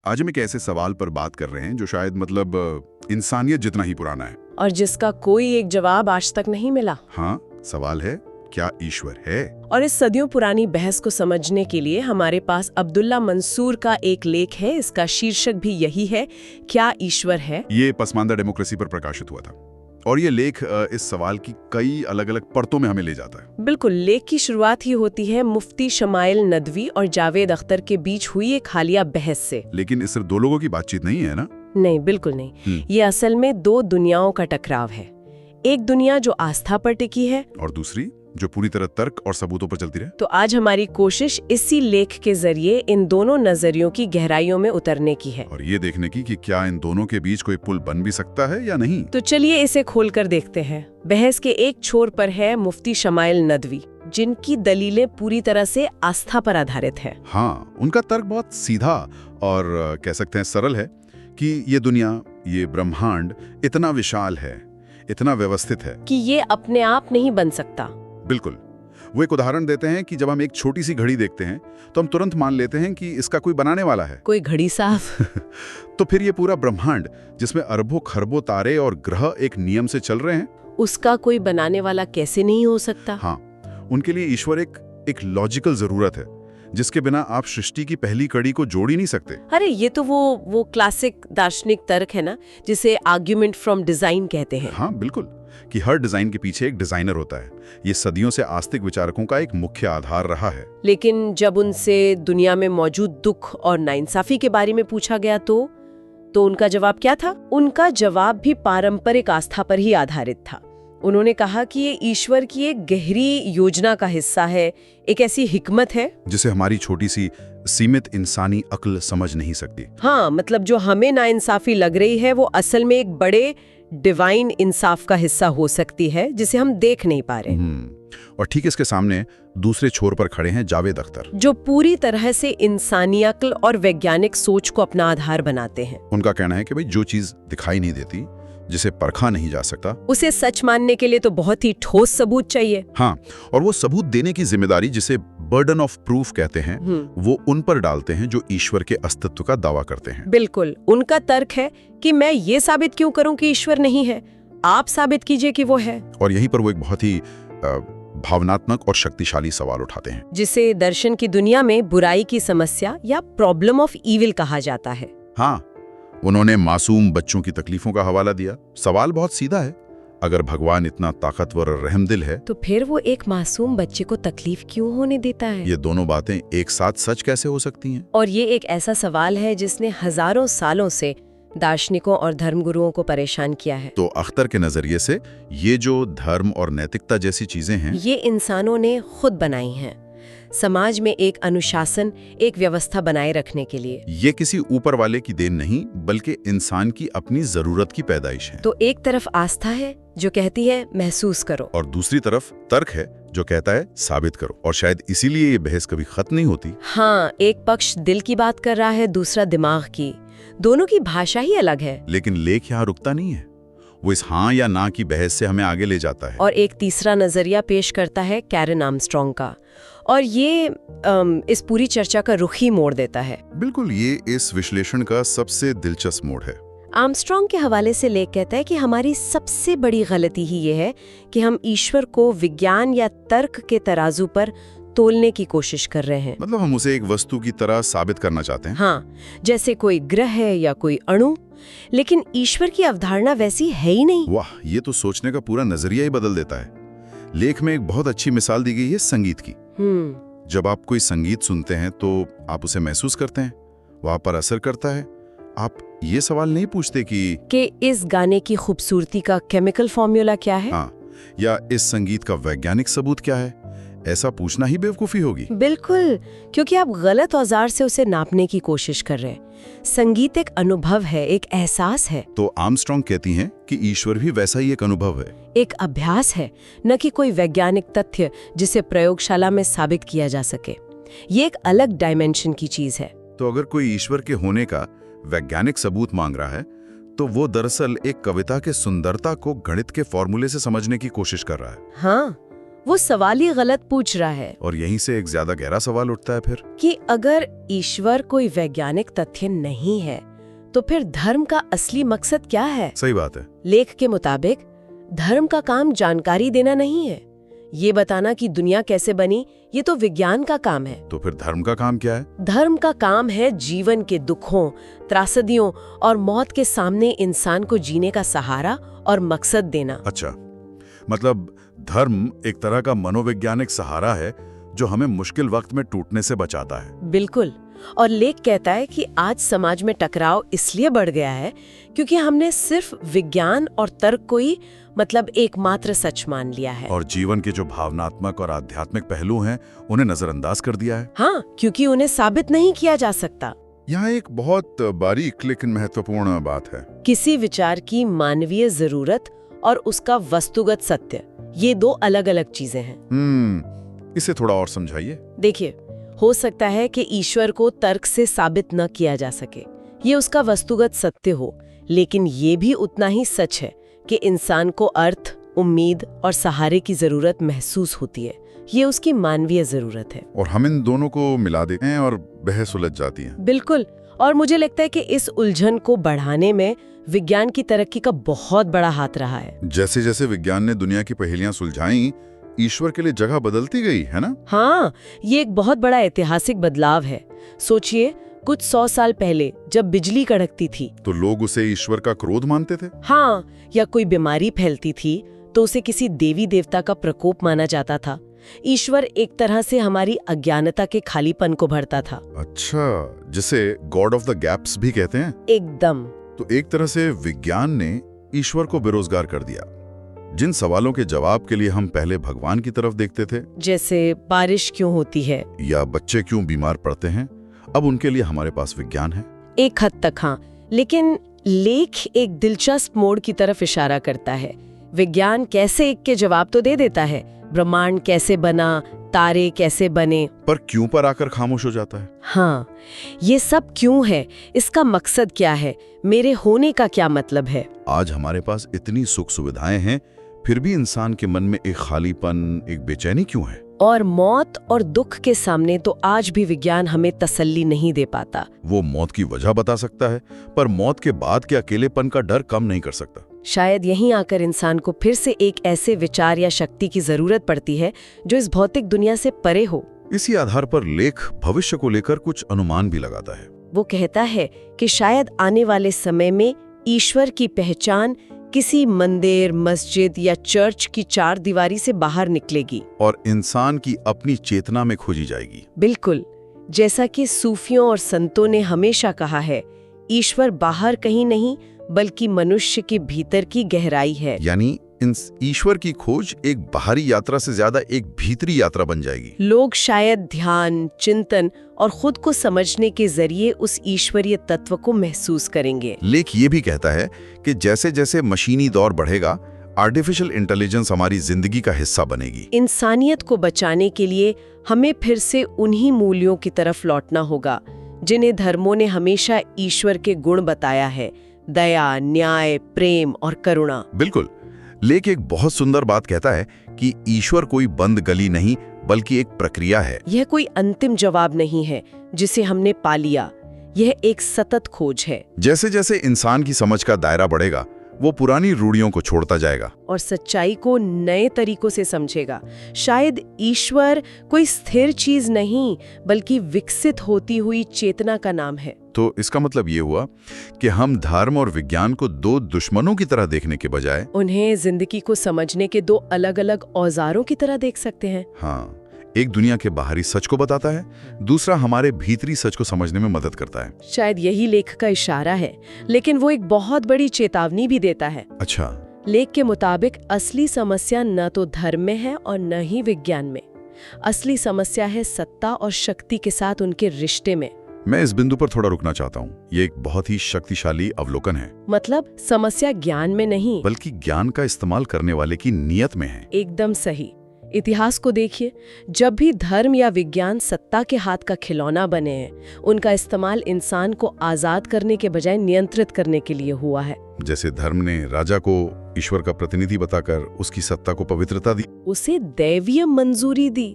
आज हम एक ऐसे सवाल पर बात कर रहे हैं जो शायद इंसानियत जितना ही पुराना है और जिसका कोई एक जवाब आज तक नहीं मिला। हाँ, सवाल है, क्या ईश्वर है? और इस सदियों पुरानी बहस को समझने के लिए हमारे पास अब्दुल्ला मंसूर का एक लेख है। इसका शीर्षक भी यही है, क्या ईश्वर है। ये पसमानदा डेमोक्रेसी पर प्रकाशित हुआ था और ये लेख इस सवाल की कई अलग अलग परतों में हमें ले जाता है। बिल्कुल, लेख की शुरुआत ही होती है मुफ्ती शमाइल नदवी और जावेद अख्तर के बीच हुई एक हालिया बहस से। लेकिन इस सिर्फ दो लोगों की बातचीत नहीं है ना? नहीं, बिल्कुल नहीं। ये असल में दो दुनियाओं का टकराव है। एक दुनिया जो आस्था पर टिकी है और दूसरी जो पूरी तरह तर्क और सबूतों पर चलती रहे। तो आज हमारी कोशिश इसी लेख के जरिए इन दोनों नजरियों की गहराइयों में उतरने की है और ये देखने की कि क्या इन दोनों के बीच कोई पुल बन भी सकता है या नहीं। तो चलिए इसे खोलकर देखते हैं। बहस के एक छोर पर है मुफ्ती शमाइल नदवी, जिनकी दलीलें पूरी तरह से आस्था पर आधारित है। हाँ, उनका तर्क बहुत सीधा और कह सकते हैं सरल है कि ये दुनिया, ये ब्रह्मांड इतना विशाल है, इतना व्यवस्थित है कि ये अपने आप नहीं बन सकता। बिल्कुल। वो एक उदाहरण देते हैं कि जब हम एक छोटी सी घड़ी देखते हैं तो हम तुरंत मान लेते हैं कि इसका कोई बनाने वाला है, कोई घड़ी साहब। तो फिर ये पूरा ब्रह्मांड जिसमें अरबों खरबों तारे और ग्रह एक नियम से चल रहे हैं, उसका कोई बनाने वाला कैसे नहीं हो सकता? हाँ, उनके लिए ईश्वर एक लॉजिकल जरूरत है जिसके बिना आप सृष्टि की पहली कड़ी को जोड़ ही नहीं सकते। अरे ये तो वो क्लासिक दार्शनिक तर्क है ना, जिसे आर्ग्यूमेंट फ्रॉम डिजाइन कहते हैं। हाँ बिल्कुल, कि हर डिजाइन के पीछे एक डिजाइनर होता है। ये सदियों से आस्तिक विचारकों का एक मुख्य आधार रहा है। लेकिन जब उनसे दुनिया में मौजूद दुख और नाइंसाफी के बारे में पूछा गया तो उनका जवाब क्या था? उनका जवाब भी पारंपरिक आस्था पर ही आधारित था। उन्होंने कहा कि ये ईश्वर की एक गहरी योजना का हिस्सा है, एक ऐसी हिकमत है जिसे हमारी छोटी सी सीमित इंसानी अक्ल समझ नहीं सकती। हाँ, मतलब जो हमें नाइंसाफी लग रही है वो असल में एक बड़े डिवाइन इंसाफ का हिस्सा हो सकती है जिसे हम देख नहीं पा रहे। और ठीक इसके सामने दूसरे छोर पर खड़े हैं जावेद अख्तर, जो पूरी तरह से इंसानी अक्ल और वैज्ञानिक सोच को अपना आधार बनाते हैं। उनका कहना है कि भाई जो चीज दिखाई नहीं देती, जिसे परखा नहीं जा सकता, उसे सच मानने के लिए तो बहुत ही ठोस सबूत चाहिए। हाँ, और वो सबूत देने की जिम्मेदारी, जिसे बर्डन ऑफ प्रूफ कहते हैं, वो उन पर डालते हैं जो ईश्वर के अस्तित्व का दावा करते हैं। बिल्कुल, उनका तर्क है कि मैं ये साबित क्यों करूं कि ईश्वर नहीं है, आप साबित कीजिए कि वो है। और यहीं पर वो एक बहुत ही भावनात्मक और शक्तिशाली सवाल उठाते हैं, जिसे दर्शन की दुनिया में बुराई की समस्या या प्रॉब्लम ऑफ इविल कहा जाता है। हाँ, उन्होंने मासूम बच्चों की तकलीफों का हवाला दिया। सवाल बहुत सीधा है, अगर भगवान इतना ताकतवर और रहमदिल है तो फिर वो एक मासूम बच्चे को तकलीफ क्यों होने देता है? ये दोनों बातें एक साथ सच कैसे हो सकती हैं? और ये एक ऐसा सवाल है जिसने हजारों सालों से दार्शनिकों और धर्मगुरुओं को परेशान किया है। तो अख्तर के नजरिए से ये जो धर्म और नैतिकता जैसी चीजें हैं, ये इंसानों ने खुद बनाई हैं, समाज में एक अनुशासन, एक व्यवस्था बनाए रखने के लिए। ये किसी ऊपर वाले की देन नहीं, बल्कि इंसान की अपनी जरूरत की पैदाइश है। तो एक तरफ आस्था है जो कहती है महसूस करो, और दूसरी तरफ तर्क है जो कहता है साबित करो। और शायद इसीलिए ये बहस कभी खत्म नहीं होती। हाँ, एक पक्ष दिल की बात कर रहा है, दूसरा दिमाग की। दोनों की भाषा ही अलग है। लेकिन लेख यहाँ रुकता नहीं है, वो इस हाँ या ना की बहस से हमें आगे ले जाता है और एक तीसरा नजरिया पेश करता है कैरन आर्मस्ट्रांग का, और ये इस पूरी चर्चा का रुख ही मोड़ देता है। बिल्कुल, ये इस विश्लेषण का सबसे दिलचस्प मोड़ है। आर्मस्ट्रांग के हवाले से लेख कहता है कि हमारी सबसे बड़ी गलती ही ये है कि हम ईश्वर को विज्ञान या तर्क के तराजू पर तोलने की कोशिश कर रहे हैं। मतलब हम उसे एक वस्तु की तरह साबित करना चाहते हैं। हाँ, जैसे कोई ग्रह है या कोई अणु, लेकिन ईश्वर की अवधारणा वैसी है ही नहीं। वाह, ये तो सोचने का पूरा नजरिया ही बदल देता है। लेख में एक बहुत अच्छी मिसाल दी गई है संगीत की। जब आप कोई संगीत सुनते हैं तो आप उसे महसूस करते हैं, वहां पर असर करता है। आप ये सवाल नहीं पूछते कि इस गाने की खूबसूरती का केमिकल फॉर्मूला क्या है, हाँ, या इस संगीत का वैज्ञानिक सबूत क्या है। ऐसा पूछना ही बेवकूफी होगी। बिल्कुल, क्योंकि आप गलत औजार से उसे नापने की कोशिश कर रहे हैं। संगीत एक अनुभव है, एक एहसास है। तो आर्मस्ट्रांग कहती हैं कि ईश्वर भी वैसा ही एक अनुभव है, एक अभ्यास है, न कि कोई वैज्ञानिक तथ्य जिसे प्रयोगशाला में साबित किया जा सके। ये एक अलग डायमेंशन की चीज है। तो अगर कोई ईश्वर के होने का वैज्ञानिक सबूत मांग रहा है तो वो दरअसल एक कविता के सुंदरता को गणित के फॉर्मूले से समझने की कोशिश कर रहा है। हाँ, वो सवाल ही गलत पूछ रहा है। और यहीं से एक ज्यादा गहरा सवाल उठता है फिर कि अगर ईश्वर कोई वैज्ञानिक तथ्य नहीं है तो फिर धर्म का असली मकसद क्या है? सही बात है। लेख के मुताबिक धर्म का काम जानकारी देना नहीं है, ये बताना कि दुनिया कैसे बनी ये तो विज्ञान का काम है। तो फिर धर्म का काम क्या है? धर्म का काम है जीवन के दुखों, त्रासदियों और मौत के सामने इंसान को जीने का सहारा और मकसद देना। अच्छा, मतलब धर्म एक तरह का मनोवैज्ञानिक सहारा है जो हमें मुश्किल वक्त में टूटने से बचाता है। बिल्कुल। और लेख कहता है कि आज समाज में टकराव इसलिए बढ़ गया है क्योंकि हमने सिर्फ विज्ञान और तर्क को ही मतलब एकमात्र सच मान लिया है। और जीवन के जो भावनात्मक और आध्यात्मिक पहलू हैं उन्हें नजरअंदाज कर दिया है। हाँ, क्योंकि उन्हें साबित नहीं किया जा सकता। यहाँ एक बहुत बारीक लेकिन महत्वपूर्ण बात है। किसी विचार की मानवीय जरूरत और उसका वस्तुगत सत्य, ये दो अलग अलग चीजें हैं। इसे थोड़ा और समझाइए। देखिए, हो सकता है कि ईश्वर को तर्क से साबित न किया जा सके, ये उसका वस्तुगत सत्य हो, लेकिन ये भी उतना ही सच है कि इंसान को अर्थ, उम्मीद और सहारे की जरूरत महसूस होती है। ये उसकी मानवीय जरूरत है। और हम इन दोनों को मिला देते हैं और बहस उलझ जाती है। बिल्कुल। और मुझे लगता है कि इस उलझन को बढ़ाने में विज्ञान की तरक्की का बहुत बड़ा हाथ रहा है। जैसे जैसे विज्ञान ने दुनिया की पहेलियां सुलझाई, ईश्वर के लिए जगह बदलती गई, है ना? हाँ, ये एक बहुत बड़ा ऐतिहासिक बदलाव है। सोचिए, कुछ 100 साल पहले जब बिजली कड़कती थी तो लोग उसे ईश्वर का क्रोध मानते थे। हाँ, या कोई बीमारी फैलती थी तो उसे किसी देवी देवता का प्रकोप माना जाता था। ईश्वर एक तरह से हमारी अज्ञानता के खालीपन को भरता था। अच्छा, जिसे गॉड ऑफ द गैप्स भी कहते हैं। एकदम। तो एक तरह से विज्ञान ने ईश्वर को बेरोजगार कर दिया। जिन सवालों के जवाब के लिए हम पहले भगवान की तरफ देखते थे, जैसे बारिश क्यों होती है या बच्चे क्यों बीमार पड़ते हैं, अब उनके लिए हमारे पास विज्ञान है। एक हद तक हाँ, लेकिन लेख एक दिलचस्प मोड़ की तरफ इशारा करता है। विज्ञान कैसे एक के जवाब तो दे देता है, ब्रह्मांड कैसे बना, तारे कैसे बने, पर क्यों पर आकर खामोश हो जाता है। हाँ, ये सब क्यों है, इसका मकसद क्या है, मेरे होने का क्या मतलब है। आज हमारे पास इतनी सुख सुविधाएं हैं, फिर भी इंसान के मन में एक खालीपन, एक बेचैनी क्यों है? और मौत और दुख के सामने तो आज भी विज्ञान हमें तसल्ली नहीं दे पाता। वो मौत की वजह बता सकता है, पर मौत के बाद के अकेलेपन का डर कम नहीं कर सकता। शायद यहीं आकर इंसान को फिर से एक ऐसे विचार या शक्ति की जरूरत पड़ती है जो इस भौतिक दुनिया से परे हो। इसी आधार पर लेख भविष्य को लेकर कुछ अनुमान भी लगाता है। वो कहता है कि शायद आने वाले समय में ईश्वर की पहचान किसी मंदिर, मस्जिद या चर्च की चार दीवारी से बाहर निकलेगी और इंसान की अपनी चेतना में खोजी जाएगी। बिल्कुल, जैसा कि सूफियों और संतों ने हमेशा कहा है, ईश्वर बाहर कहीं नहीं बल्कि मनुष्य के भीतर की गहराई है। यानी ईश्वर की खोज एक बाहरी यात्रा से ज्यादा एक भीतरी यात्रा बन जाएगी। लोग शायद ध्यान, चिंतन और खुद को समझने के जरिए उस ईश्वरीय तत्व को महसूस करेंगे। लेख ये भी कहता है कि जैसे जैसे मशीनी दौर बढ़ेगा, आर्टिफिशियल इंटेलिजेंस हमारी जिंदगी का हिस्सा बनेगी। इंसानियत को बचाने के लिए हमें फिर से उन्हीं मूल्यों की तरफ लौटना होगा जिन्हें धर्मों ने हमेशा ईश्वर के गुण बताया है, दया, न्याय, प्रेम और करुणा। बिल्कुल। लेख एक बहुत सुंदर बात कहता है कि ईश्वर कोई बंद गली नहीं बल्कि एक प्रक्रिया है। यह कोई अंतिम जवाब नहीं है जिसे हमने पा लिया, यह एक सतत खोज है। जैसे जैसे इंसान की समझ का दायरा बढ़ेगा, वो पुरानी रूढ़ियों को छोड़ता जाएगा और सच्चाई को नए तरीकों से समझेगा। शायद ईश्वर कोई स्थिर चीज नहीं बल्कि विकसित होती हुई चेतना का नाम है। तो इसका मतलब ये हुआ कि हम धर्म और विज्ञान को दो दुश्मनों की तरह देखने के बजाय उन्हें जिंदगी को समझने के दो अलग अलग औजारों की तरह देख सकते हैं। हाँ, एक दुनिया के बाहरी सच को बताता है, दूसरा हमारे भीतरी सच को समझने में मदद करता है। शायद यही लेख का इशारा है, लेकिन वो एक बहुत बड़ी चेतावनी भी देता है। अच्छा। लेख के मुताबिक असली समस्या न तो धर्म में है और न ही विज्ञान में। असली समस्या है सत्ता और शक्ति के साथ उनके रिश्ते में। मैं इस बिंदु पर थोड़ा रुकना चाहता हूँ। ये एक बहुत ही शक्तिशाली अवलोकन है। मतलब समस्या ज्ञान में नहीं बल्कि ज्ञान का इस्तेमाल करने वाले की नीयत में है। एकदम सही। इतिहास को देखिए, जब भी धर्म या विज्ञान सत्ता के हाथ का खिलौना बने हैं, उनका इस्तेमाल इंसान को आजाद करने के बजाय नियंत्रित करने के लिए हुआ है। जैसे धर्म ने राजा को ईश्वर का प्रतिनिधि बताकर उसकी सत्ता को पवित्रता दी। उसे दैवीय मंजूरी दी।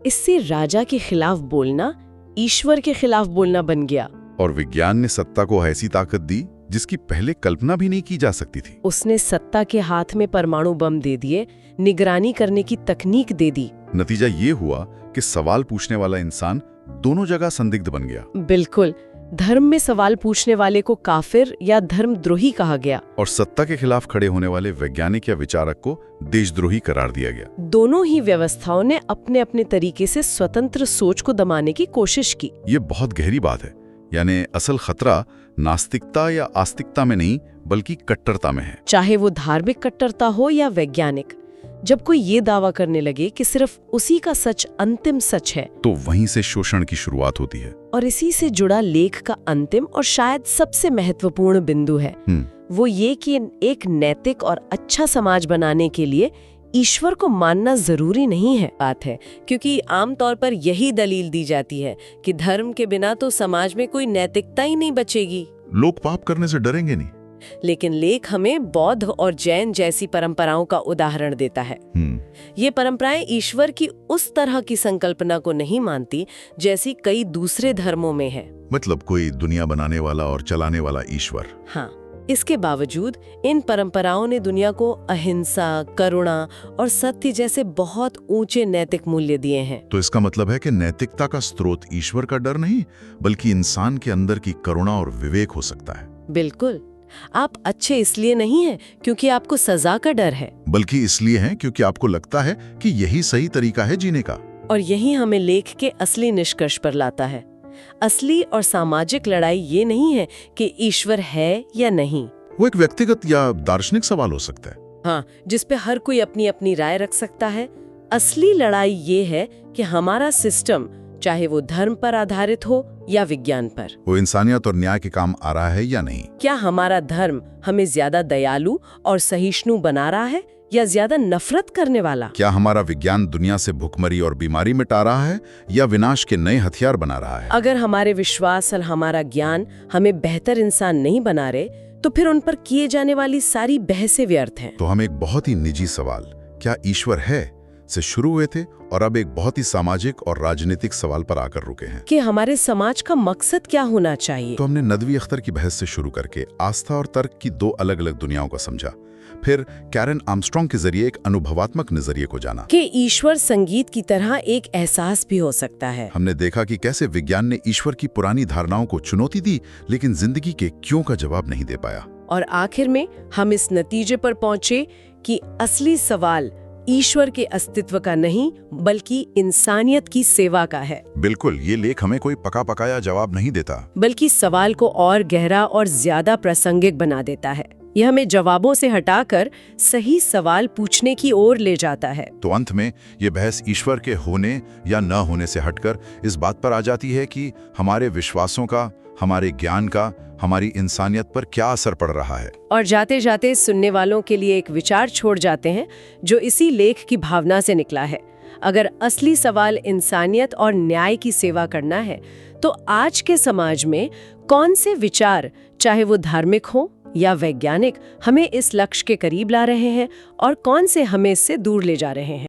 इससे राजा के खिलाफ बोलना ईश्वर के खिलाफ बोलना बन गया। और विज्ञान ने सत्ता को ऐसी ताकत दी जिसकी पहले कल्पना भी नहीं की जा सकती थी। उसने सत्ता के हाथ में परमाणु बम दे दिए, निगरानी करने की तकनीक दे दी। नतीजा ये हुआ कि सवाल पूछने वाला इंसान दोनों जगह संदिग्ध बन गया। बिल्कुल, धर्म में सवाल पूछने वाले को काफिर या धर्मद्रोही कहा गया और सत्ता के खिलाफ खड़े होने वाले वैज्ञानिक या विचारक को देशद्रोही करार दिया गया। दोनों ही व्यवस्थाओं ने अपने अपने तरीके से स्वतंत्र सोच को दबाने की कोशिश की। ये बहुत गहरी बात है। यानी असल खतरा नास्तिकता या आस्तिकता में नहीं बल्कि कट्टरता में है। चाहे वो धार्मिक कट्टरता हो या वैज्ञानिक, जब कोई ये दावा करने लगे कि सिर्फ उसी का सच अंतिम सच है, तो वहीं से शोषण की शुरुआत होती है। और इसी से जुड़ा लेख का अंतिम और शायद सबसे महत्वपूर्ण बिंदु है वो ये कि एक नैतिक और अच्छा समाज बनाने के लिए ईश्वर को मानना जरूरी नहीं है। बात है क्योंकि आमतौर पर यही दलील दी जाती है कि धर्म के बिना तो समाज में कोई नैतिकता ही नहीं बचेगी। लोग पाप करने से डरेंगे नहीं। लेकिन लेख हमें बौद्ध और जैन जैसी परंपराओं का उदाहरण देता है। ये परंपराएं ईश्वर की उस तरह की संकल्पना को नहीं मानती जैसी कई दूसरे धर्मों में है। मतलब कोई दुनिया बनाने वाला और चलाने वाला ईश्वर। हाँ, इसके बावजूद इन परंपराओं ने दुनिया को अहिंसा, करुणा और सत्य जैसे बहुत ऊंचे नैतिक मूल्य दिए हैं। तो इसका मतलब है कि नैतिकता का स्रोत ईश्वर का डर नहीं बल्कि इंसान के अंदर की करुणा और विवेक हो सकता है। बिल्कुल, आप अच्छे इसलिए नहीं हैं क्योंकि आपको सजा का डर है, बल्कि इसलिए हैं क्योंकि आपको लगता है कि यही सही तरीका है जीने का। और यही हमें लेख के असली निष्कर्ष पर लाता है। असली और सामाजिक लड़ाई ये नहीं है कि ईश्वर है या नहीं। वो एक व्यक्तिगत या दार्शनिक सवाल हो सकता है। हाँ, जिस पे हर कोई अपनी अपनी राय रख सकता है। असली लड़ाई ये है कि हमारा सिस्टम, चाहे वो धर्म पर आधारित हो या विज्ञान पर, वो इंसानियत और न्याय के काम आ रहा है या नहीं। क्या हमारा धर्म हमें ज्यादा दयालु और सहिष्णु बना रहा है या ज्यादा नफरत करने वाला? क्या हमारा विज्ञान दुनिया से भुखमरी और बीमारी मिटा रहा है या विनाश के नए हथियार बना रहा है? अगर हमारे विश्वास और हमारा ज्ञान हमें बेहतर इंसान नहीं बना रहे, तो फिर उन पर किए जाने वाली सारी बहसें व्यर्थ हैं। तो हम एक बहुत ही निजी सवाल, क्या ईश्वर है, से शुरू हुए थे और अब एक बहुत ही सामाजिक और राजनीतिक सवाल पर आकर रुके हैं कि हमारे समाज का मकसद क्या होना चाहिए। तो हमने नदवी अख्तर की बहस से शुरू करके आस्था और तर्क की दो अलग अलग दुनियाओं को समझा, फिर कैरन आर्मस्ट्रांग के जरिए एक अनुभवात्मक नजरिए को जाना कि ईश्वर संगीत की तरह एक एहसास भी हो सकता है। हमने देखा कि कैसे विज्ञान ने ईश्वर की पुरानी धारणाओं को चुनौती दी लेकिन जिंदगी के क्यों का जवाब नहीं दे पाया। और आखिर में हम इस नतीजे पर पहुंचे कि असली सवाल ईश्वर के अस्तित्व का नहीं बल्कि इंसानियत की सेवा का है। बिल्कुल, ये लेख हमें कोई पका पकाया जवाब नहीं देता, बल्कि सवाल को और गहरा और ज्यादा प्रासंगिक बना देता है। यह हमें जवाबों से हटाकर सही सवाल पूछने की ओर ले जाता है। तो अंत में ये बहस ईश्वर के होने या न होने से हटकर इस बात पर आ जाती है कि हमारे विश्वासों का, हमारे ज्ञान का, हमारी इंसानियत पर क्या असर पड़ रहा है। और जाते जाते सुनने वालों के लिए एक विचार छोड़ जाते हैं जो इसी लेख की भावना से निकला है। अगर असली सवाल इंसानियत और न्याय की सेवा करना है, तो आज के समाज में कौन से विचार, चाहे वो धार्मिक हो या वैज्ञानिक, हमें इस लक्ष्य के करीब ला रहे हैं और कौन से हमें इससे दूर ले जा रहे हैं।